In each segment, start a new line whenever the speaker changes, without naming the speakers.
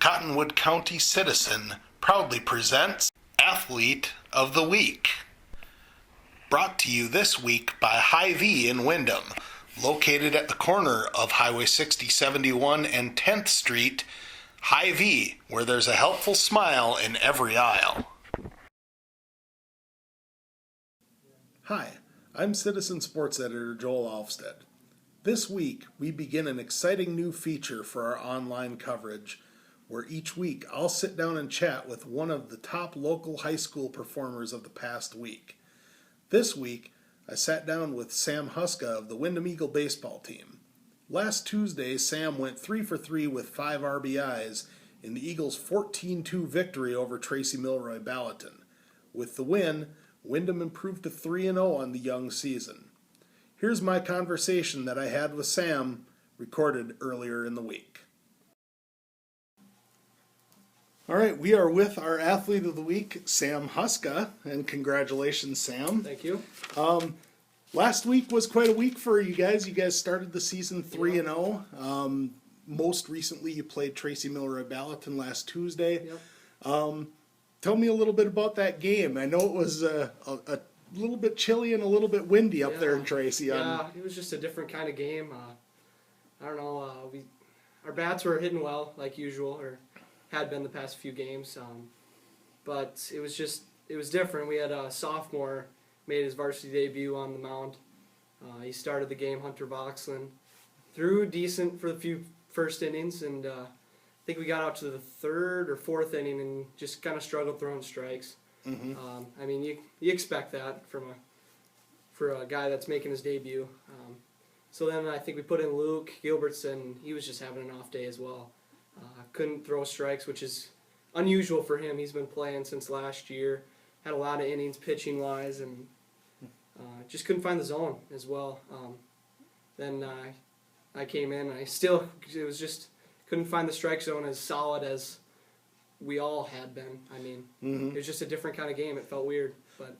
Cottonwood County Citizen proudly presents Athlete of the Week. Brought to you this week by Hy-Vee in Windham, located at the corner of Highway 6071 and 10th Street. Hy-Vee, where there's a helpful smile in every aisle.
Hi, I'm Citizen Sports Editor Joel Alvstad. This week, we begin an exciting new feature for our online coverage, where each week I'll sit down and chat with one of the top local high school performers of the past week. This week, I sat down with Sam Huska of the Windham Eagle baseball team. Last Tuesday, Sam went 3 for 3 with 5 RBIs in the Eagles' 14-2 victory over Tracy Milroy Ballatin. With the win, Windham improved to 3-0 on the young season. Here's my conversation that I had with Sam, recorded earlier in the week. All right, we are with our Athlete of the Week, Sam Huska, and congratulations, Sam.
Thank you.
Last week was quite a week for you guys. You guys started the season 3-0. Most recently, you played Tracy Milroy Ballatin last Tuesday.
Yep.
Tell me a little bit about that game. I know it was a little bit chilly and a little bit windy up there in Tracy.
Yeah, it was just a different kind of game. I don't know. Our bats were hitting well, like usual, or had been the past few games. But it was different. We had a sophomore made his varsity debut on the mound. He started the game, Hunter Boxland. Threw decent for the few first innings, and I think we got out to the third or fourth inning and just kind of struggled throwing strikes. Mm-hmm. I mean, you expect that for a guy that's making his debut. So then I think we put in Luke Gilbertson. He was just having an off day as well. Couldn't throw strikes, which is unusual for him. He's been playing since last year. Had a lot of innings pitching-wise, and just couldn't find the zone as well. Then I came in, and couldn't find the strike zone as solid as we all had been. I mean, It was just a different kind of game. It felt weird, but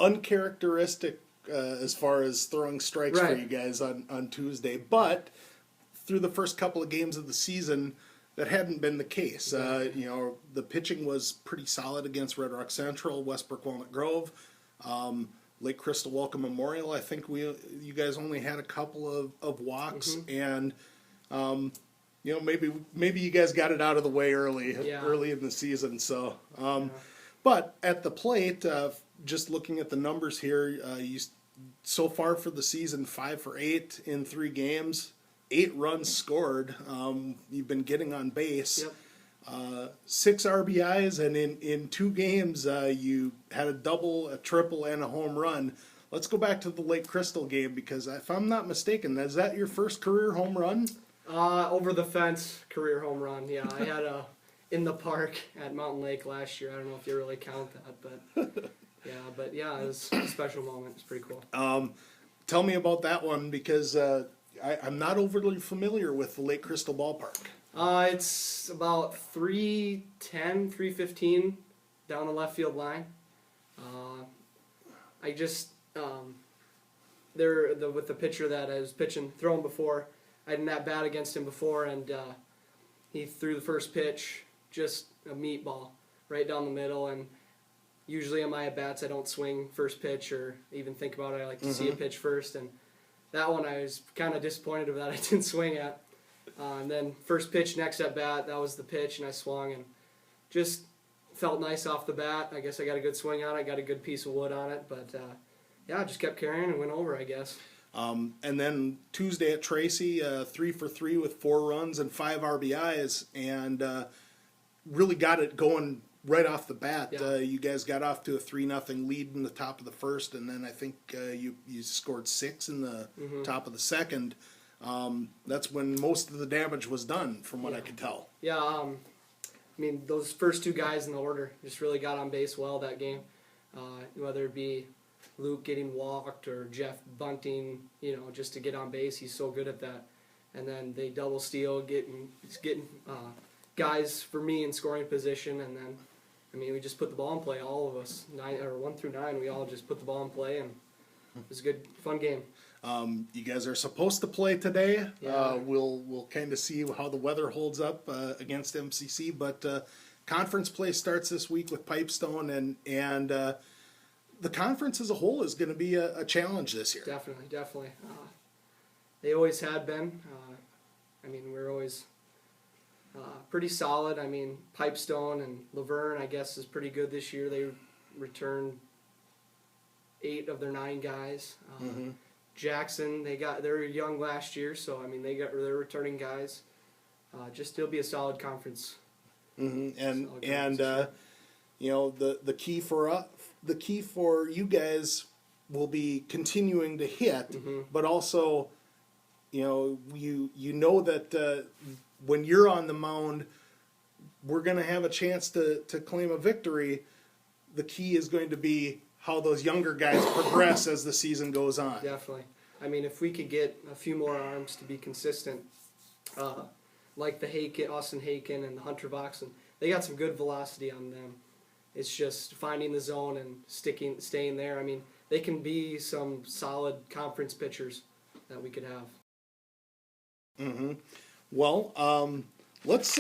uncharacteristic as far as throwing strikes for you guys on Tuesday. But through the first couple of games of the season, that hadn't been the case. The pitching was pretty solid against Red Rock Central, Westbrook Walnut Grove, Lake Crystal Welcome Memorial. I think you guys only had a couple of walks, and maybe you guys got it out of the way early in the season. So, but at the plate, just looking at the numbers here, you so far for the season 5 for 8 in 3 games. 8 runs scored. You've been getting on base. Yep. 6 RBIs, and in 2 games, you had a double, a triple, and a home run. Let's go back to the Lake Crystal game, because if I'm not mistaken, is that your first career home run?
Over the fence career home run. Yeah, I had a in the park at Mountain Lake last year. I don't know if you really count that, but it was a special moment. It's pretty cool.
Tell me about that one, because I'm not overly familiar with the Lake Crystal ballpark.
It's about 310, 315 down the left field line. With the pitcher that I was throwing before, I didn't at bat against him before, and he threw the first pitch, just a meatball right down the middle. And usually in my at bats, I don't swing first pitch or even think about it. I like to see a pitch first, and that one I was kind of disappointed that I didn't swing at. And then first pitch, next at bat, that was the pitch, and I swung and just felt nice off the bat. I guess I got a good swing on it, got a good piece of wood on it, but I just kept carrying and went over, I guess.
And then Tuesday at Tracy, 3 for 3 with 4 runs and 5 RBIs, and really got it going right off the bat.
Yeah.
You guys got off to a 3-0 lead in the top of the first, and then I think you scored 6 in the top of the second. That's when most of the damage was done, from what I could tell.
Yeah, those first 2 guys in the order just really got on base well that game. Whether it be Luke getting walked or Jeff bunting, just to get on base. He's so good at that. And then they double steal, getting guys for me in scoring position, and then we just put the ball in play. All of us, 1 through 9, we all just put the ball in play, and it was a good, fun game.
You guys are supposed to play today.
Yeah.
We'll kind of see how the weather holds up against MCC, but conference play starts this week with Pipestone, and the conference as a whole is going to be a challenge this year.
Definitely. They always had been. We're always pretty solid. Pipestone and Laverne, I guess, is pretty good this year. They returned 8 of their 9 guys. Jackson, they were young last year, so they're returning guys. It'll be a solid conference.
And the key for you guys will be continuing to hit, but also you know that when you're on the mound, we're going to have a chance to claim a victory. The key is going to be how those younger guys progress as the season goes on.
Definitely. If we could get a few more arms to be consistent, like the Austin Haken and the Hunter Voxen, they got some good velocity on them. It's just finding the zone and staying there. They can be some solid conference pitchers that we could have.
Well, let's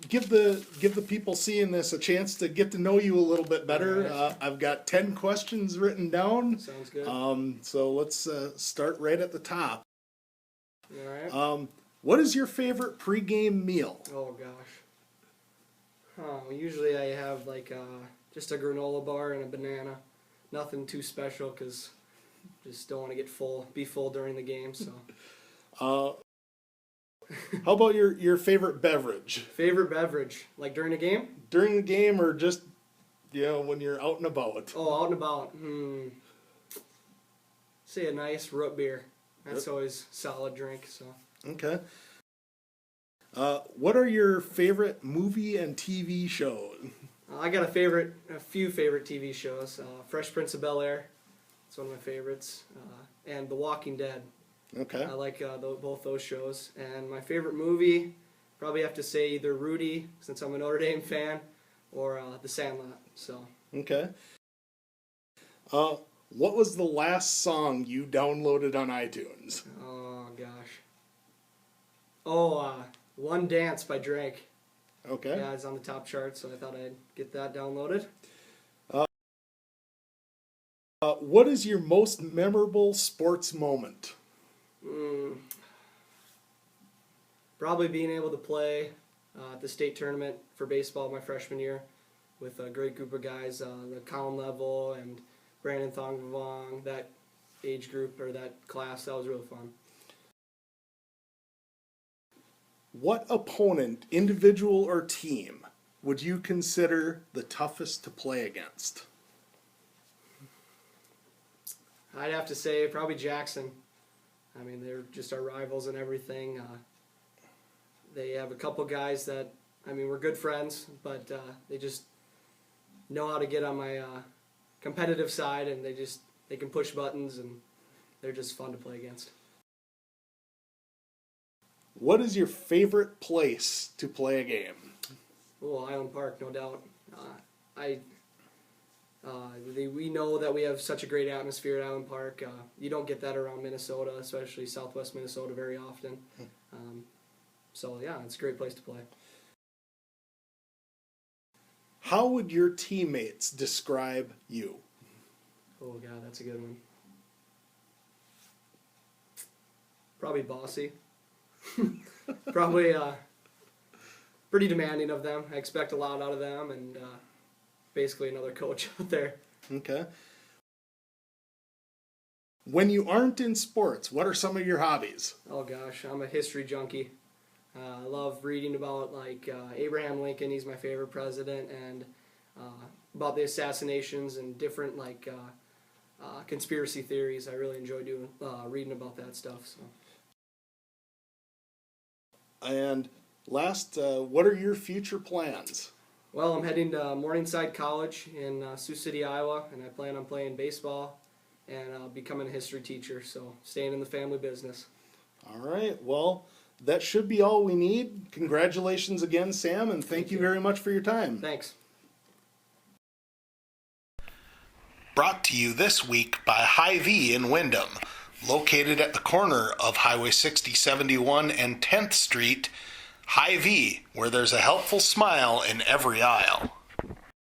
give the people seeing this a chance to get to know you a little bit better.
Right.
I've got 10 questions written down.
Sounds good.
So let's start right at the top.
All right.
What is your favorite pregame meal?
Oh gosh. Usually I have just a granola bar and a banana. Nothing too special because just don't want to be full during the game. So.
How about your favorite beverage?
Favorite beverage, like during a game?
During the game, or just when you're out and about?
Oh, out and about. Say a nice root beer. That's always a solid drink. So.
Okay. What are your favorite movie and TV shows?
I got a few favorite TV shows. Fresh Prince of Bel-Air, it's one of my favorites, and The Walking Dead.
Okay.
I like both those shows. And my favorite movie, probably have to say either Rudy, since I'm a Notre Dame fan, or The Sandlot. So. Okay.
What was the last song you downloaded on iTunes?
Oh gosh. One Dance by Drake.
Okay.
Yeah, it's on the top chart, so I thought I'd get that downloaded.
What is your most memorable sports moment?
Probably being able to play at the state tournament for baseball my freshman year with a great group of guys, the Colin Level and Brandon Thongvong, that age group or that class. That was really fun.
What opponent, individual or team, would you consider the toughest to play against?
I'd have to say probably Jackson. They're just our rivals and everything. They have a couple guys that, we're good friends, but they just know how to get on my competitive side, and they can push buttons, and they're just fun to play against.
What is your favorite place to play a game?
Oh, Island Park, no doubt. We know that we have such a great atmosphere at Island Park. You don't get that around Minnesota, especially Southwest Minnesota, very often. It's a great place to play.
How would your teammates describe you?
Oh, God, that's a good one. Probably bossy. Probably pretty demanding of them. I expect a lot out of them, and basically another coach out there.
Okay. When you aren't in sports, what are some of your hobbies?
Oh gosh, I'm a history junkie. I love reading about Abraham Lincoln. He's my favorite president, and about the assassinations and different conspiracy theories. I really enjoy reading about that stuff. So.
And last, what are your future plans?
Well, I'm heading to Morningside College in Sioux City, Iowa, and I plan on playing baseball and becoming a history teacher, so staying in the family business.
All right. Well, that should be all we need. Congratulations again, Sam, and thank you very much for your time.
Thanks.
Brought to you this week by Hy-Vee in Wyndham, located at the corner of Highway 6071 and 10th Street, Hy-Vee, where there's a helpful smile in every aisle.